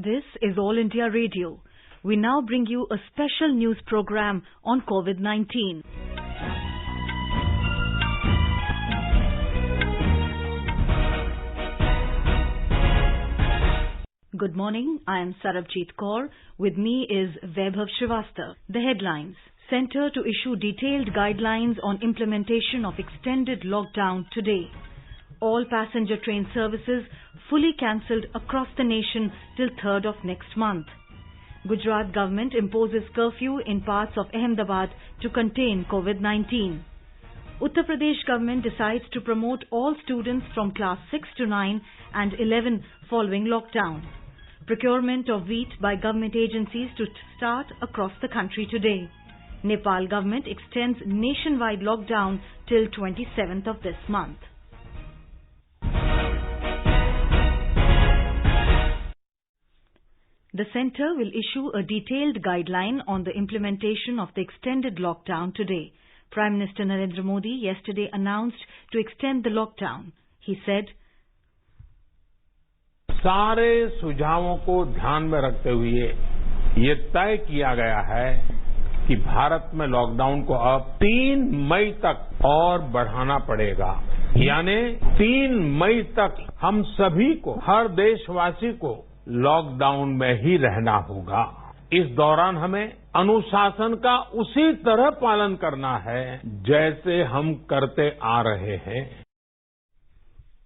This is All India Radio. We now bring you a special news program on COVID-19. Good morning, I am Sarabjit Kaur. With me is Vaibhav Srivastava. The headlines. Centre to issue detailed guidelines on implementation of extended lockdown today. All passenger train services fully cancelled across the nation till 3rd of next month. Gujarat government imposes curfew in parts of Ahmedabad to contain COVID-19. Uttar Pradesh government decides to promote all students from class 6 to 9 and 11 following lockdown. Procurement of wheat by government agencies to start across the country today. Nepal government extends nationwide lockdown till 27th of this month. The centre will issue a detailed guideline on the implementation of the extended lockdown today. Prime Minister Narendra Modi yesterday announced to extend the lockdown. He said, सारे सुझावों को ध्यान में रखते हुए ये तय किया गया है कि भारत में लॉकडाउन को अब 3 मई तक और बढ़ाना पड़ेगा। यानी 3 मई तक हम सभी को, हर देशवासी को लॉकडाउन में ही रहना होगा। इस दौरान हमें अनुशासन का उसी तरह पालन करना है जैसे हम करते आ रहे हैं।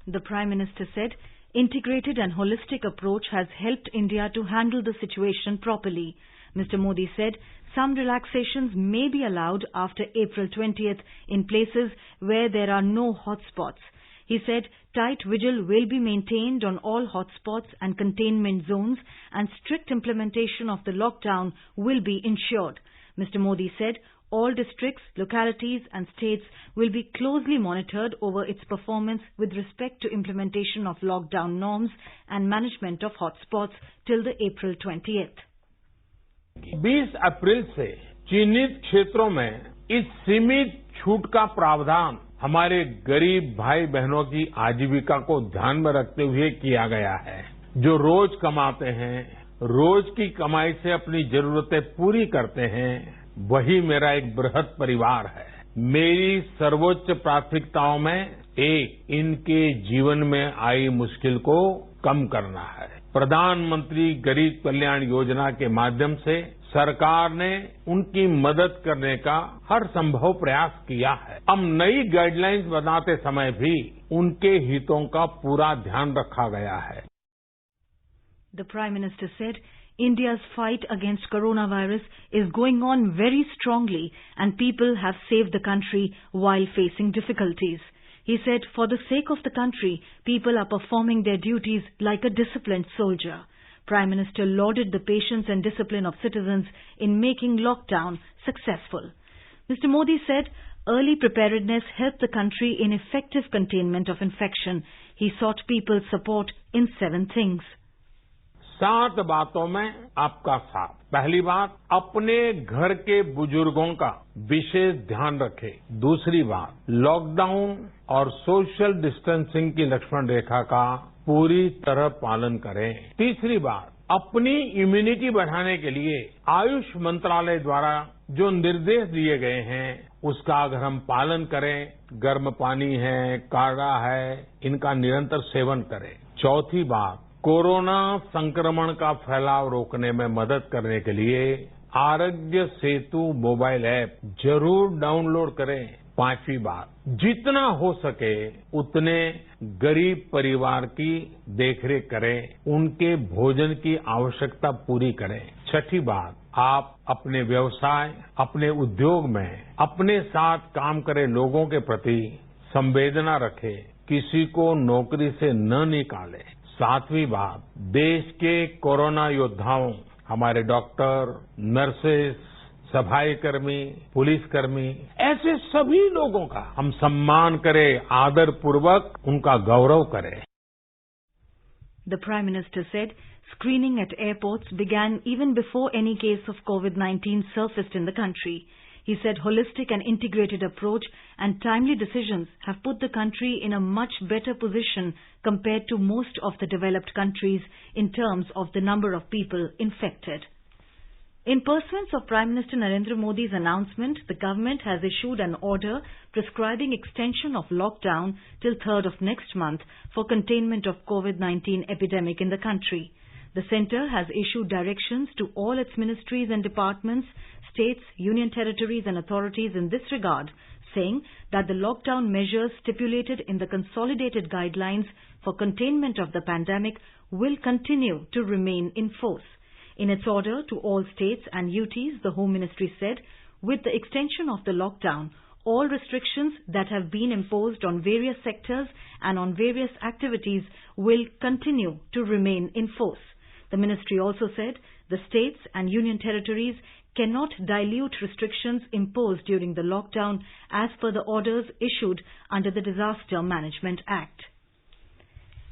The Prime Minister said, integrated and holistic approach has helped India to handle the situation properly. Mr. Modi said some relaxations may be allowed after April 20th in places where there are no hotspots. He said tight vigil will be maintained on all hotspots and containment zones and strict implementation of the lockdown will be ensured. Mr. Modi said all districts, localities and states will be closely monitored over its performance with respect to implementation of lockdown norms and management of hotspots till the April 20th. 20 अप्रैल से चिन्हित क्षेत्रों में इस सीमित छूट का प्रावधान हमारे गरीब भाई बहनों की आजीविका को ध्यान में रखते हुए किया गया है। जो रोज कमाते हैं, रोज की कमाई से अपनी जरूरतें पूरी करते हैं, वही मेरा एक बृहद परिवार है। मेरी सर्वोच्च प्राथमिकताओं में एक इनके जीवन में आई मुश्किल को कम करना है। प्रधानमंत्री गरीब कल्याण योजना के माध्यम से सरकार ने उनकी मदद करने का हर संभव प्रयास किया है। अब नई गाइडलाइंस बनाते समय भी उनके हितों का पूरा ध्यान रखा गया है। The Prime Minister said India's fight against coronavirus is going on very strongly and people have saved the country while facing difficulties. He said for the sake of the country, people are performing their duties like a disciplined soldier. Prime Minister lauded the patience and discipline of citizens in making lockdown successful. Mr. Modi said early preparedness helped the country in effective containment of infection. He sought people's support in 7 things. 7 बातों में आपका साथ। पहली बात, अपने घर के बुजुर्गों का विशेष ध्यान रखें। दूसरी बात, लॉकडाउन और सोशल डिस्टेंसिंग की लक्ष्मण रेखा का पूरी तरह पालन करें। तीसरी बात, अपनी इम्यूनिटी बढ़ाने के लिए आयुष मंत्रालय द्वारा जो निर्देश दिए गए हैं उसका अगर हम पालन करें, गर्म पानी है, काढ़ा है, इनका निरंतर सेवन करें। चौथी बात, कोरोना संक्रमण का फैलाव रोकने में मदद करने के लिए आरोग्य सेतु मोबाइल ऐप जरूर डाउनलोड करें। 5वीं बात, जितना हो सके उतने गरीब परिवार की देखरेख करें, उनके भोजन की आवश्यकता पूरी करें। 6ठी बात, आप अपने व्यवसाय, अपने उद्योग में अपने साथ काम करे लोगों के प्रति संवेदना रखें, किसी को नौकरी से न निकालें। 7वीं बात, देश के कोरोना योद्धाओं, हमारे डॉक्टर, नर्सेस, सफाई कर्मी, पुलिसकर्मी, ऐसे सभी लोगों का हम सम्मान करें, आदर पूर्वक उनका गौरव करें। The Prime Minister said screening at airports began even before any case of COVID-19 surfaced in the country. He said holistic and integrated approach and timely decisions have put the country in a much better position compared to most of the developed countries in terms of the number of people infected. In pursuance of Prime Minister Narendra Modi's announcement, the government has issued an order prescribing extension of lockdown till 3rd of next month for containment of COVID-19 epidemic in the country. The centre has issued directions to all its ministries and departments, states, union territories and authorities in this regard, saying that the lockdown measures stipulated in the consolidated guidelines for containment of the pandemic will continue to remain in force. In its order to all states and UTs, the Home Ministry said, with the extension of the lockdown, all restrictions that have been imposed on various sectors and on various activities will continue to remain in force. The ministry also said the states and union territories cannot dilute restrictions imposed during the lockdown as per the orders issued under the Disaster Management Act.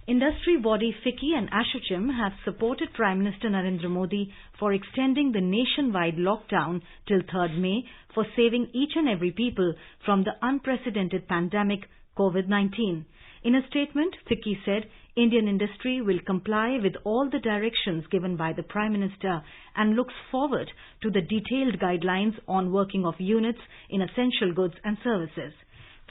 Industry body FICCI and ASSOCHAM have supported Prime Minister Narendra Modi for extending the nationwide lockdown till 3rd May for saving each and every people from the unprecedented pandemic COVID-19. In a statement, FICCI said Indian industry will comply with all the directions given by the Prime Minister and looks forward to the detailed guidelines on working of units in essential goods and services.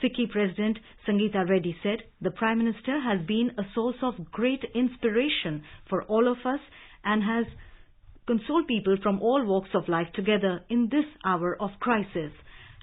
FICCI President Sangeeta Reddy said the Prime Minister has been a source of great inspiration for all of us and has consoled people from all walks of life together in this hour of crisis.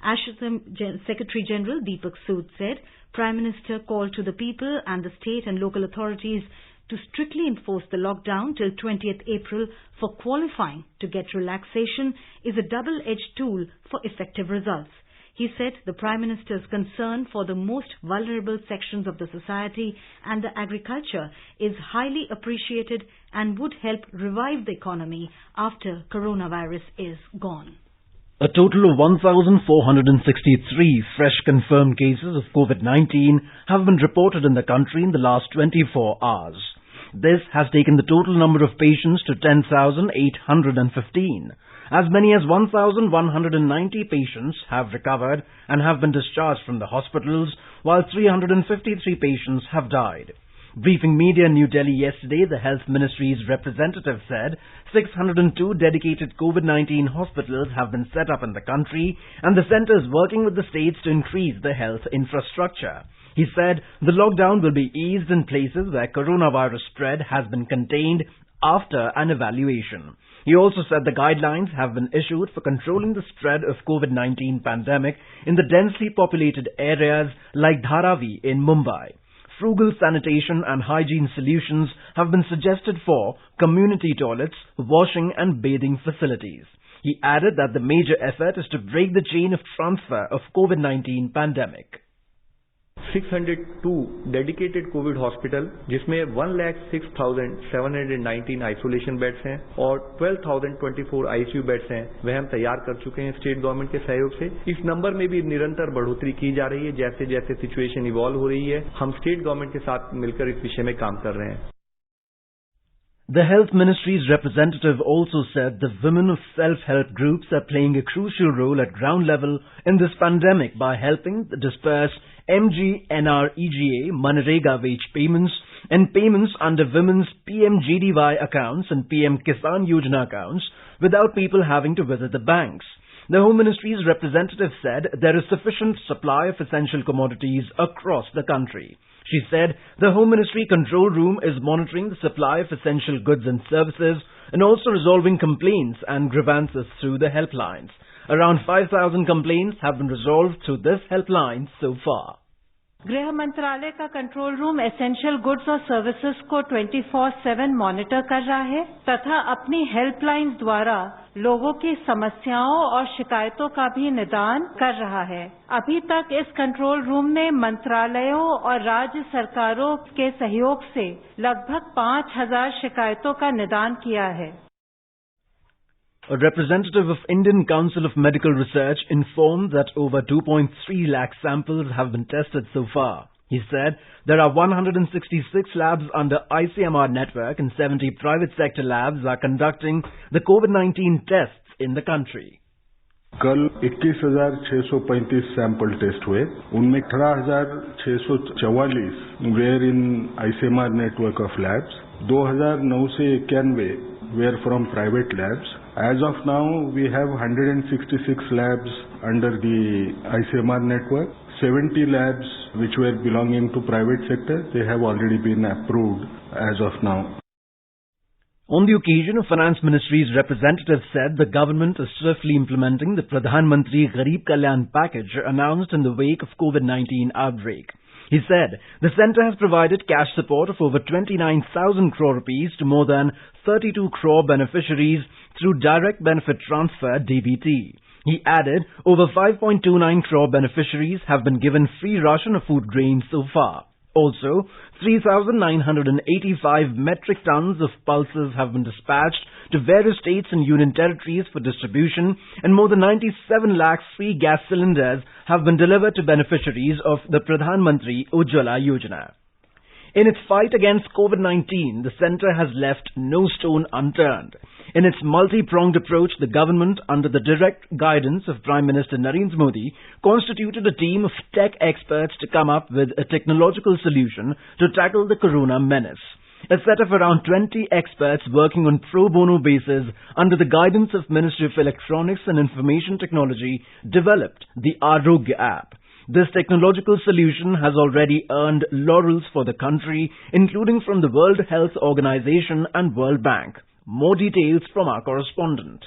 ASSOCHAM Secretary General Deepak Sood said Prime Minister called to the people and the state and local authorities to strictly enforce the lockdown till 20th April for qualifying to get relaxation is a double-edged tool for effective results. He said the Prime Minister's concern for the most vulnerable sections of the society and the agriculture is highly appreciated and would help revive the economy after coronavirus is gone. A total of 1,463 fresh confirmed cases of COVID-19 have been reported in the country in the last 24 hours. This has taken the total number of patients to 10,815. As many as 1,190 patients have recovered and have been discharged from the hospitals, while 353 patients have died. Briefing media in New Delhi yesterday, the Health Ministry's representative said 602 dedicated COVID-19 hospitals have been set up in the country and the centre is working with the states to increase the health infrastructure. He said the lockdown will be eased in places where coronavirus spread has been contained after an evaluation. He also said the guidelines have been issued for controlling the spread of COVID-19 pandemic in the densely populated areas like Dharavi in Mumbai. Frugal sanitation and hygiene solutions have been suggested for community toilets, washing and bathing facilities. He added that the major effort is to break the chain of transfer of COVID-19 pandemic. 602 dedicated Covid hospital जिसमें 1,06,719 isolation beds हैं और 12,024 ICU beds हैं वह हम तैयार कर चुके हैं स्टेट गवर्नमेंट के सहयोग से। इस नंबर में भी निरंतर बढ़ोतरी की जा रही है जैसे जैसे सिचुएशन इवॉल्व हो रही है। हम स्टेट गवर्नमेंट के साथ मिलकर इस विषय में काम कर रहे हैं। The Health Ministry's representative also said the women of self-help groups are playing a crucial role at ground level in this pandemic by helping disperse MGNREGA, Manrega wage payments and payments under women's PMGDY accounts and PM Kisan Yojana accounts without people having to visit the banks. The Home Ministry's representative said there is sufficient supply of essential commodities across the country. She said the Home Ministry Control Room is monitoring the supply of essential goods and services and also resolving complaints and grievances through the helplines. Around 5,000 complaints have been resolved through this helpline so far. गृह मंत्रालय का control room essential goods और services को 24/7 monitor कर रहा है तथा अपनी हेल्पलाइंस द्वारा लोगों की समस्याओं और शिकायतों का भी निदान कर रहा है। अभी तक इस कंट्रोल रूम ने मंत्रालयों और राज्य सरकारों के सहयोग से लगभग 5,000 शिकायतों का निदान किया है। A representative of Indian Council of Medical Research informed that over 2.3 lakh samples have been tested so far. He said there are 166 labs under ICMR network and 70 private sector labs are conducting the COVID-19 tests in the country. कल 21,635 sample test हुए, उनमें 18,644 were in ICMR network of labs, 2,991 were from private labs. As of now, we have 166 labs under the ICMR network. 70 labs which were belonging to private sector, they have already been approved as of now. On the occasion, a finance ministry's representative said the government is swiftly implementing the Pradhan Mantri Garib Kalyan package announced in the wake of COVID-19 outbreak. He said the centre has provided cash support of over 29,000 crore rupees to more than 32 crore beneficiaries through direct benefit transfer DBT. He added over 5.29 crore beneficiaries have been given free ration of food grains so far. Also, 3,985 metric tons of pulses have been dispatched to various states and union territories for distribution, and more than 97 lakhs free gas cylinders have been delivered to beneficiaries of the Pradhan Mantri Ujjwala Yojana. In its fight against COVID-19, the centre has left no stone unturned. In its multi-pronged approach, the government, under the direct guidance of Prime Minister Narendra Modi, constituted a team of tech experts to come up with a technological solution to tackle the corona menace. A set of around 20 experts working on pro bono basis under the guidance of Ministry of Electronics and Information Technology developed the Arogya app. This technological solution has already earned laurels for the country, including from the World Health Organization and World Bank. More details from our correspondent.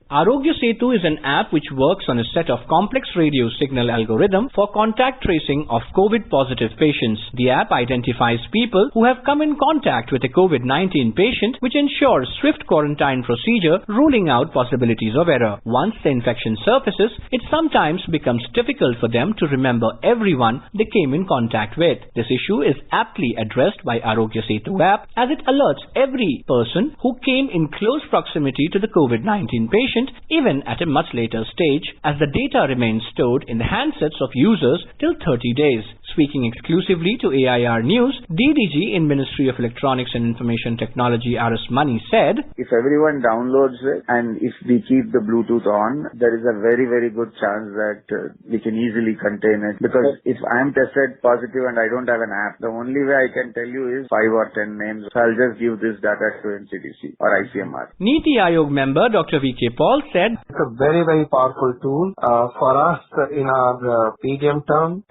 Arogya Setu is an app which works on a set of complex radio signal algorithm for contact tracing of COVID-positive patients. The app identifies people who have come in contact with a COVID-19 patient, which ensures swift quarantine procedure, ruling out possibilities of error. Once the infection surfaces, it sometimes becomes difficult for them to remember everyone they came in contact with. This issue is aptly addressed by Arogya Setu app, as it alerts every person who came in close proximity to the COVID-19 patient, even at a much later stage, as the data remains stored in the handsets of users till 30 days. Speaking exclusively to AIR News, DDG in Ministry of Electronics and Information Technology R.S. Mani said, if everyone downloads it and if we keep the Bluetooth on, there is a very, very good chance that we can easily contain it. Because if I am tested positive and I don't have an app, the only way I can tell you is 5 or 10 names. So I'll just give this data to NCDC or ICMR. Niti Aayog member Dr. V.K. Paul said, it's a very, very powerful tool for us in our medium term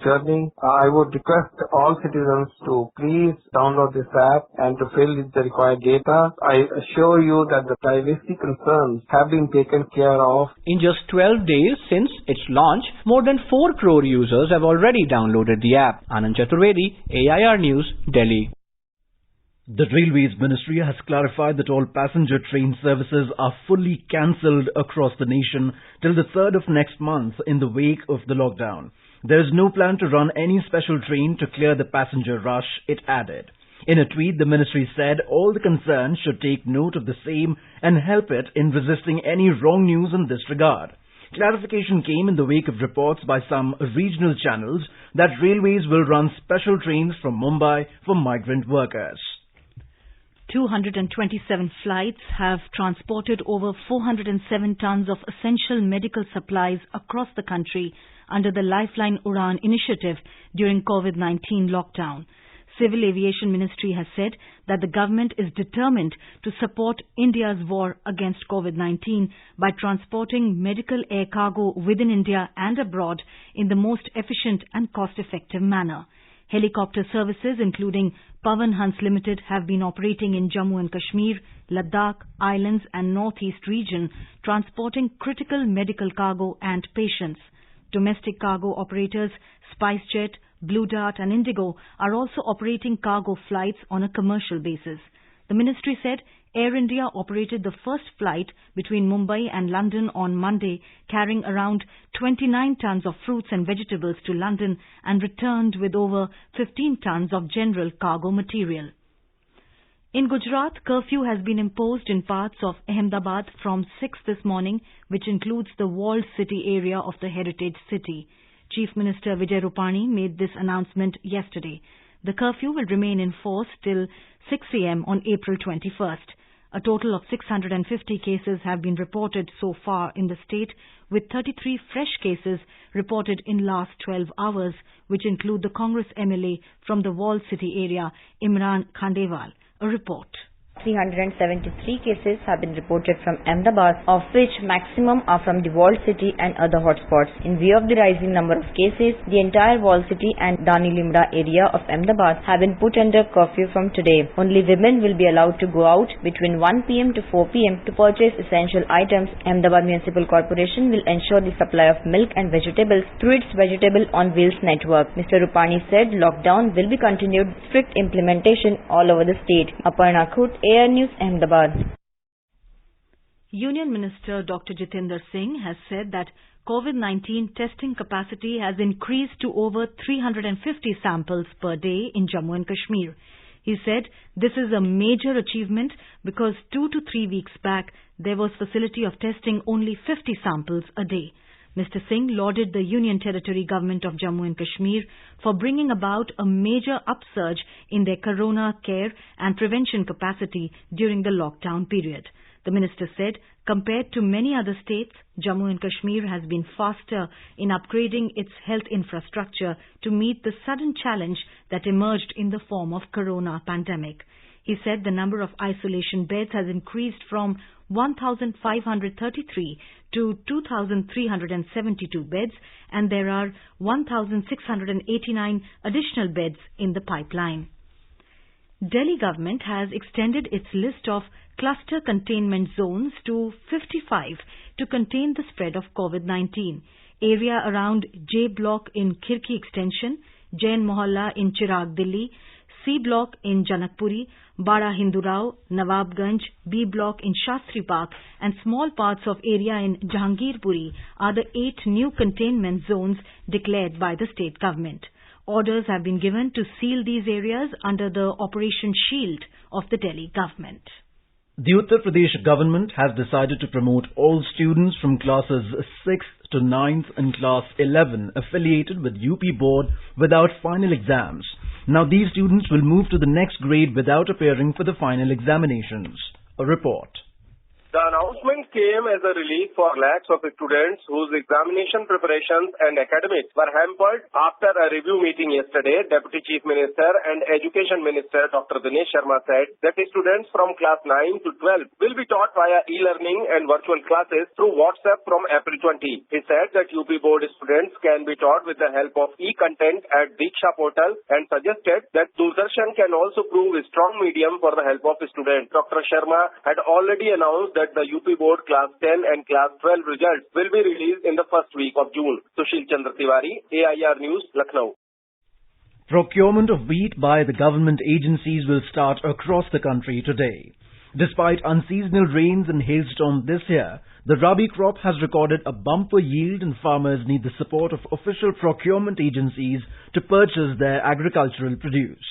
journey. I would request all citizens to please download this app and to fill the required data. I assure you that the privacy concerns have been taken care of. In just 12 days since its launch, more than 4 crore users have already downloaded the app. Anand Chaturvedi, AIR News, Delhi. The Railways Ministry has clarified that all passenger train services are fully cancelled across the nation till the 3rd of next month in the wake of the lockdown. There is no plan to run any special train to clear the passenger rush, it added. In a tweet, the ministry said all the concerned should take note of the same and help it in resisting any wrong news in this regard. Clarification came in the wake of reports by some regional channels that railways will run special trains from Mumbai for migrant workers. 227 flights have transported over 407 tons of essential medical supplies across the country under the Lifeline Udan initiative during COVID-19 lockdown. Civil Aviation Ministry has said that the government is determined to support India's war against COVID-19 by transporting medical air cargo within India and abroad in the most efficient and cost-effective manner. Helicopter services including Pavan Hans Limited have been operating in Jammu and Kashmir, Ladakh, Islands and Northeast region, transporting critical medical cargo and patients. Domestic cargo operators SpiceJet, Blue Dart and Indigo are also operating cargo flights on a commercial basis. The ministry said Air India operated the first flight between Mumbai and London on Monday, carrying around 29 tons of fruits and vegetables to London and returned with over 15 tons of general cargo material. In Gujarat, curfew has been imposed in parts of Ahmedabad from 6 this morning, which includes the walled city area of the heritage city. Chief Minister Vijay Rupani made this announcement yesterday. The curfew will remain in force till 6 a.m. on April 21st. A total of 650 cases have been reported so far in the state, with 33 fresh cases reported in last 12 hours, which include the Congress MLA from the walled city area, Imran Khandewal. A report. 373 cases have been reported from Ahmedabad, of which maximum are from the walled city and other hotspots. In view of the rising number of cases, the entire walled city and Dani Limra area of Ahmedabad have been put under curfew from today. Only women will be allowed to go out between 1 p.m. to 4 p.m. to purchase essential items. Ahmedabad Municipal Corporation will ensure the supply of milk and vegetables through its Vegetable on Wheels network. Mr. Rupani said lockdown will be continued with strict implementation all over the state. Aparna Khut, Air News, Ahmedabad. Union Minister Dr. Jitendra Singh has said that COVID-19 testing capacity has increased to over 350 samples per day in Jammu and Kashmir. He said this is a major achievement because 2 to 3 weeks back there was facility of testing only 50 samples a day. Mr. Singh lauded the Union Territory Government of Jammu and Kashmir for bringing about a major upsurge in their corona care and prevention capacity during the lockdown period. The minister said, compared to many other states, Jammu and Kashmir has been faster in upgrading its health infrastructure to meet the sudden challenge that emerged in the form of corona pandemic. He said the number of isolation beds has increased from 1,533 to 2,372 beds, and there are 1,689 additional beds in the pipeline. Delhi government has extended its list of cluster containment zones to 55 to contain the spread of COVID-19. Area around J Block in Khirki Extension, Jain Mohalla in Chirag, Delhi, C Block in Janakpuri, Bada Hindurao, Nawabganj, B Block in Shastri Park and small parts of area in Jahangirpuri are the 8 new containment zones declared by the state government. Orders have been given to seal these areas under the Operation Shield of the Delhi government. The Uttar Pradesh government has decided to promote all students from classes 6th to 9th and class 11 affiliated with UP board without final exams. Now these students will move to the next grade without appearing for the final examinations. A report. The announcement came as a relief for lakhs of students whose examination preparations and academics were hampered after a review meeting yesterday. Deputy Chief Minister and Education Minister Dr. Dinesh Sharma said that the students from class 9 to 12 will be taught via e-learning and virtual classes through WhatsApp from April 20. He said that UP board students can be taught with the help of e-content at Diksha portal and suggested that Doordarshan can also prove a strong medium for the help of students. Dr. Sharma had already announced that the UP board class 10 and class 12 results will be released in the first week of June. Sushil Chandra Tiwari, AIR News, Lucknow. Procurement of wheat by the government agencies will start across the country today. Despite unseasonal rains and hailstorms this year, the Rabi crop has recorded a bumper yield and farmers need the support of official procurement agencies to purchase their agricultural produce.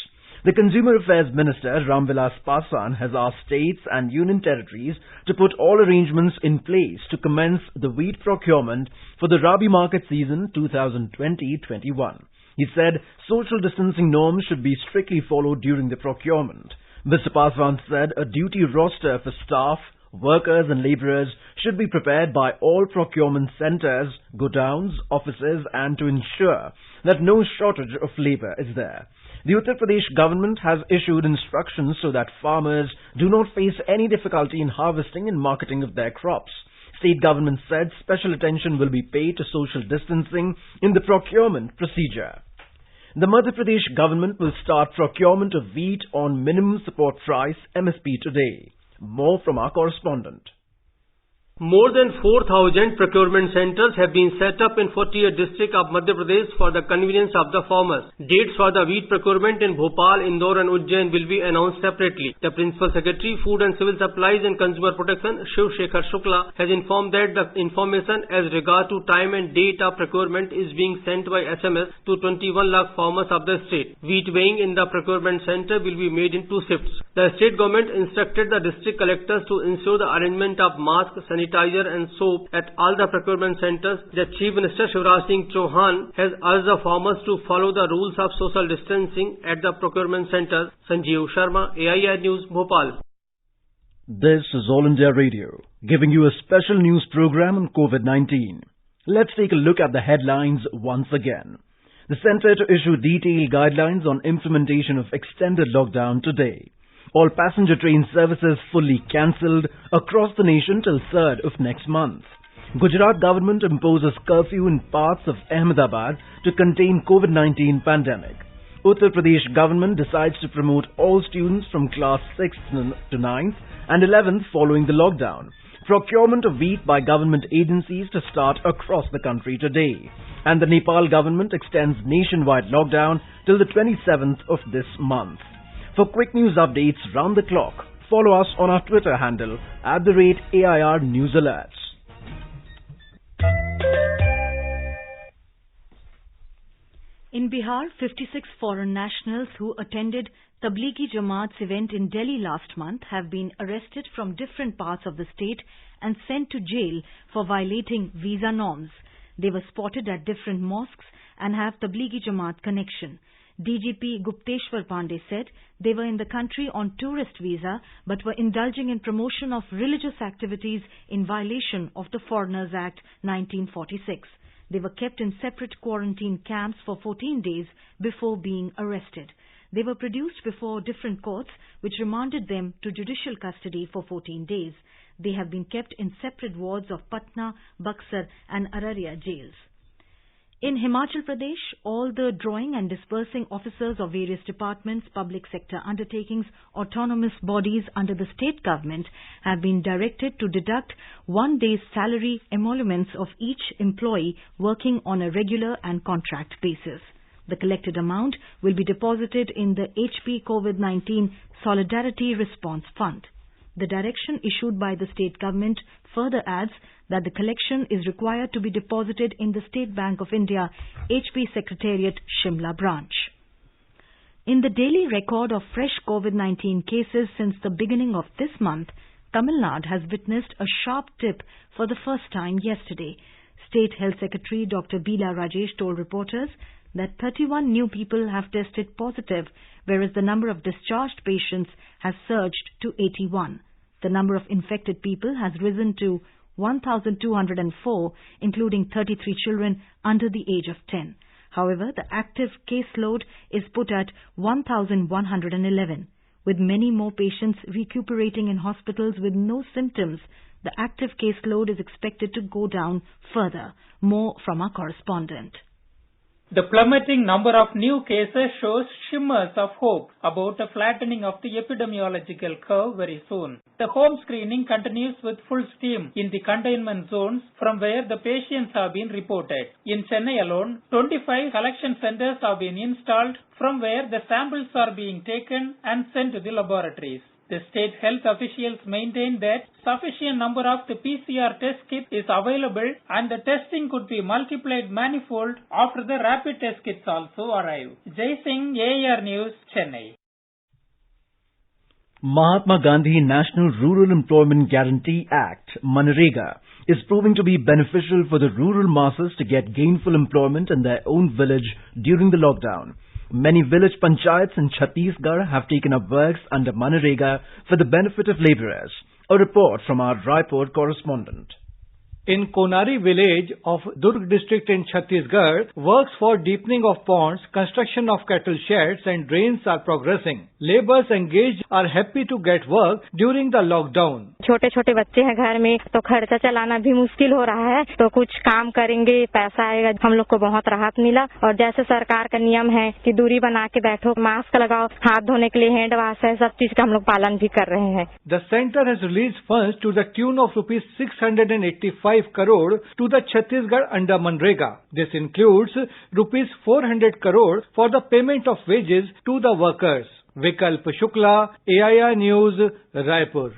The Consumer Affairs Minister, Ramvilas Paswan, has asked states and union territories to put all arrangements in place to commence the wheat procurement for the Rabi market season 2020-21. He said social distancing norms should be strictly followed during the procurement. Mr. Paswan said a duty roster for staff, workers and labourers should be prepared by all procurement centres, godowns, offices and to ensure that no shortage of labour is there. The Uttar Pradesh government has issued instructions so that farmers do not face any difficulty in harvesting and marketing of their crops. State government said special attention will be paid to social distancing in the procurement procedure. The Madhya Pradesh government will start procurement of wheat on minimum support price MSP today. More from our correspondent. More than 4,000 procurement centers have been set up in 48 districts of Madhya Pradesh for the convenience of the farmers. Dates for the wheat procurement in Bhopal, Indore and Ujjain will be announced separately. The Principal Secretary, Food and Civil Supplies and Consumer Protection, Shiv Shekhar Shukla, has informed that the information as regard to time and date of procurement is being sent by SMS to 21 lakh farmers of the state. Wheat weighing in the procurement center will be made in 2 shifts. The state government instructed the district collectors to ensure the arrangement of masks, sanitizer and soap at all the procurement centers. The Chief Minister Shivraj Singh Chauhan has urged the farmers to follow the rules of social distancing at the procurement centers. Sanjeev Sharma, AIR News, Bhopal. This is All India Radio, giving you a special news program on COVID-19. Let's take a look at the headlines once again. The Centre to issue detailed guidelines on implementation of extended lockdown today. All passenger train services fully cancelled across the nation till 3rd of next month. Gujarat government imposes curfew in parts of Ahmedabad to contain COVID-19 pandemic. Uttar Pradesh government decides to promote all students from class 6th to 9th and 11th following the lockdown. Procurement of wheat by government agencies to start across the country today. And the Nepal government extends nationwide lockdown till the 27th of this month. For quick news updates round the clock, follow us on our Twitter handle @AIR News Alerts. In Bihar, 56 foreign nationals who attended Tablighi Jamaat's event in Delhi last month have been arrested from different parts of the state and sent to jail for violating visa norms. They were spotted at different mosques and have Tablighi Jamaat connection. DGP Gupteshwar Pandey said they were in the country on tourist visa but were indulging in promotion of religious activities in violation of the Foreigners Act 1946. They were kept in separate quarantine camps for 14 days before being arrested. They were produced before different courts which remanded them to judicial custody for 14 days. They have been kept in separate wards of Patna, Buxar and Araria jails. In Himachal Pradesh, all the drawing and dispersing officers of various departments, public sector undertakings, autonomous bodies under the state government have been directed to deduct 1 day's salary emoluments of each employee working on a regular and contract basis. The collected amount will be deposited in the HP COVID-19 Solidarity Response Fund. The direction issued by the state government further adds that the collection is required to be deposited in the State Bank of India, HP Secretariat, Shimla branch. In the daily record of fresh COVID-19 cases since the beginning of this month, Tamil Nadu has witnessed a sharp dip for the first time yesterday. State Health Secretary Dr. Bila Rajesh told reporters that 31 new people have tested positive, whereas the number of discharged patients has surged to 81. The number of infected people has risen to 1,204, including 33 children under the age of 10. However, the active caseload is put at 1,111. With many more patients recuperating in hospitals with no symptoms, the active caseload is expected to go down further. More from our correspondent. The plummeting number of new cases shows shimmers of hope about a flattening of the epidemiological curve very soon. The home screening continues with full steam in the containment zones from where the patients have been reported. In Chennai alone, 25 collection centers have been installed from where the samples are being taken and sent to the laboratories. The state health officials maintain that sufficient number of the PCR test kit is available and the testing could be multiplied manifold after the rapid test kits also arrive. Jai Singh, AIR News, Chennai. Mahatma Gandhi National Rural Employment Guarantee Act, MNREGA, is proving to be beneficial for the rural masses to get gainful employment in their own village during the lockdown. Many village panchayats in Chhattisgarh have taken up works under MNREGA for the benefit of labourers. A report from our Raipur correspondent. In Konari village of Durg district in Chhattisgarh, works for deepening of ponds, construction of cattle sheds and drains are progressing. Labourers engaged are happy to get work during the lockdown. छोटे छोटे बच्चे हैं घर में तो खर्चा चलाना भी मुश्किल हो रहा है तो कुछ काम करेंगे पैसा आएगा हम लोग को बहुत राहत मिला और जैसे सरकार का नियम है कि दूरी बना के बैठो मास्क लगाओ हाथ धोने के लिए हैंड वॉश है सब चीज का हम लोग पालन भी कर रहे हैं. The centre has released funds to the tune of rupees 685 crore to the Chhattisgarh under MNREGA. This includes rupees 400 crore for the payment of wages to the workers. Vikalp Shukla, AIR News, Raipur.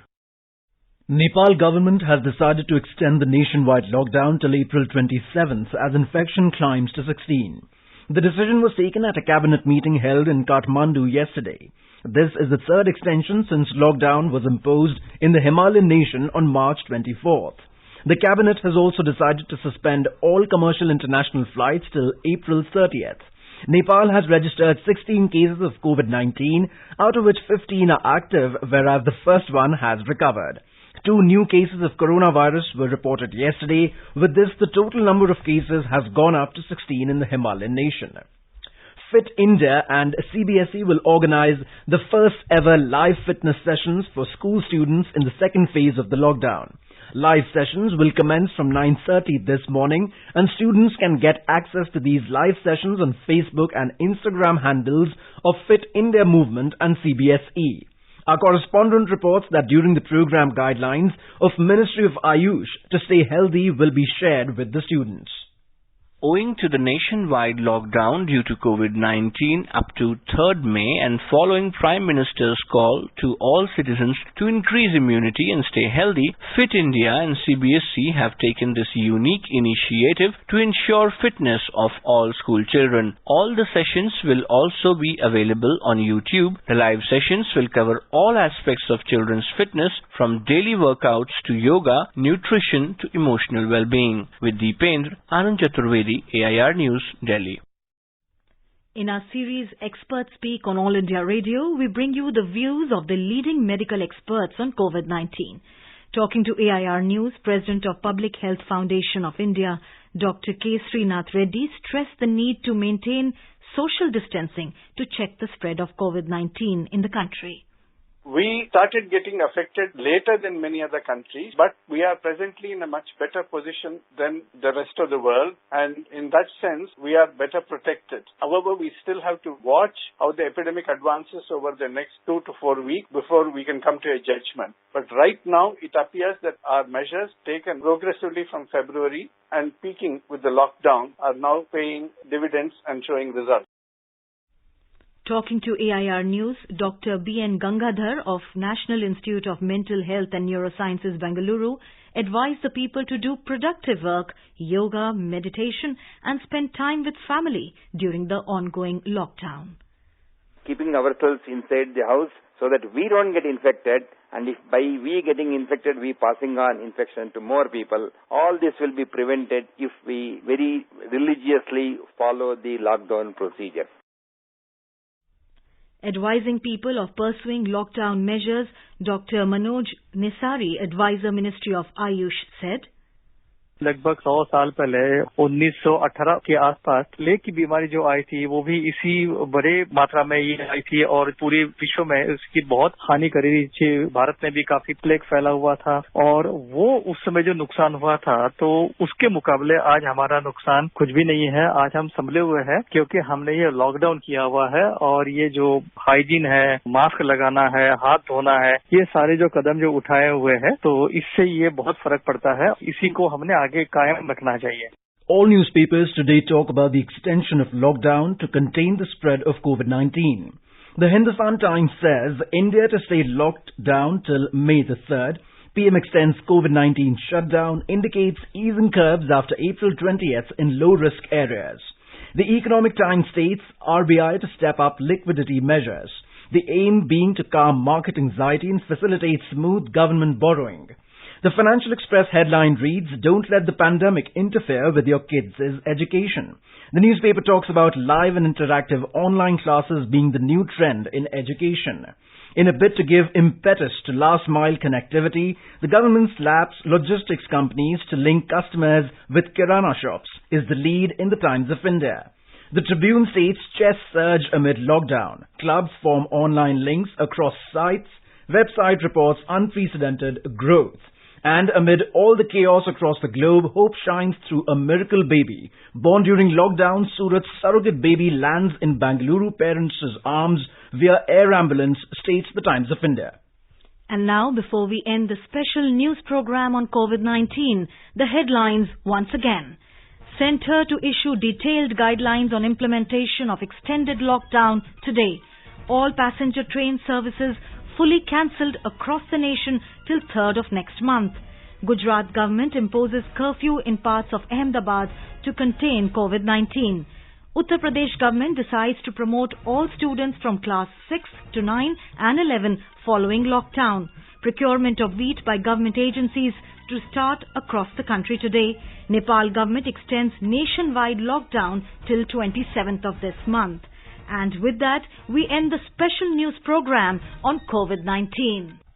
Nepal government has decided to extend the nationwide lockdown till April 27th as infection climbs to 16. The decision was taken at a cabinet meeting held in Kathmandu yesterday. This is the third extension since lockdown was imposed in the Himalayan nation on March 24th. The cabinet has also decided to suspend all commercial international flights till April 30th. Nepal has registered 16 cases of COVID-19, out of which 15 are active, whereas the first one has recovered. 2 new cases of coronavirus were reported yesterday. With this, the total number of cases has gone up to 16 in the Himalayan nation. Fit India and CBSE will organize the first ever live fitness sessions for school students in the second phase of the lockdown. Live sessions will commence from 9:30 this morning, and students can get access to these live sessions on Facebook and Instagram handles of Fit India Movement and CBSE. Our correspondent reports that during the program, guidelines of Ministry of Ayush to stay healthy will be shared with the students. Owing to the nationwide lockdown due to COVID-19 up to 3rd May and following Prime Minister's call to all citizens to increase immunity and stay healthy, Fit India and CBSE have taken this unique initiative to ensure fitness of all school children. All the sessions will also be available on YouTube. The live sessions will cover all aspects of children's fitness, from daily workouts to yoga, nutrition to emotional well-being. With Deependra, Anand Chaturvedi, AIR News, Delhi. In our series Experts Speak on All India Radio, we bring you the views of the leading medical experts on COVID-19. Talking to AIR News, President of Public Health Foundation of India, Dr. K. Srinath Reddy stressed the need to maintain social distancing to check the spread of COVID-19 in the country. We started getting affected later than many other countries, but we are presently in a much better position than the rest of the world, and in that sense, we are better protected. However, we still have to watch how the epidemic advances over the next 2 to 4 weeks before we can come to a judgment. But right now, it appears that our measures taken progressively from February and peaking with the lockdown are now paying dividends and showing results. Talking to AIR News, Dr. B.N. Gangadhar of National Institute of Mental Health and Neurosciences, Bengaluru, advised the people to do productive work, yoga, meditation, and spend time with family during the ongoing lockdown. Keeping ourselves inside the house so that we don't get infected, and if by we getting infected, we passing on infection to more people, all this will be prevented if we very religiously follow the lockdown procedure. Advising people of pursuing lockdown measures, Dr. Manoj Nisari, Advisor Ministry of Ayush, said, लगभग 100 साल पहले 1918 के आसपास plague की बीमारी जो आई थी वो भी इसी बड़े मात्रा में ये आई थी और पूरे विश्व में इसकी बहुत हानि करी थी। भारत में भी काफी प्लेग फैला हुआ था और वो उस समय जो नुकसान हुआ था तो उसके मुकाबले आज हमारा नुकसान कुछ भी नहीं है। आज हम संभले हुए हैं क्योंकि हमने ये लॉकडाउन किया हुआ है और ये जो हाइजीन है, मास्क लगाना है, हाथ धोना है, ये सारे जो कदम जो उठाए हुए हैं तो इससे ये बहुत फर्क पड़ता है। इसी को हमने All newspapers today talk about the extension of lockdown to contain the spread of COVID-19. The Hindustan Times says India to stay locked down till May the 3rd. PM extends COVID-19 shutdown, indicates easing curbs after April 20th in low-risk areas. The Economic Times states RBI to step up liquidity measures, the aim being to calm market anxiety and facilitate smooth government borrowing. The Financial Express headline reads, "Don't let the pandemic interfere with your kids' education." The newspaper talks about live and interactive online classes being the new trend in education. In a bid to give impetus to last-mile connectivity, the government slaps logistics companies to link customers with kirana shops, is the lead in the Times of India. The Tribune states chess surge amid lockdown. Clubs form online links across sites. Website reports unprecedented growth. And amid all the chaos across the globe, hope shines through a miracle baby. Born during lockdown, Surat's surrogate baby lands in Bengaluru parents' arms via air ambulance, states the Times of India. And now, before we end the special news program on COVID-19, the headlines once again. Centre to issue detailed guidelines on implementation of extended lockdown today. All passenger train services fully cancelled across the nation till 3rd of next month. Gujarat government imposes curfew in parts of Ahmedabad to contain COVID-19. Uttar Pradesh government decides to promote all students from class 6 to 9 and 11 following lockdown. procurement of wheat by government agencies to start across the country today. Nepal government extends nationwide lockdown till 27th of this month. And with that, we end the special news program on COVID-19.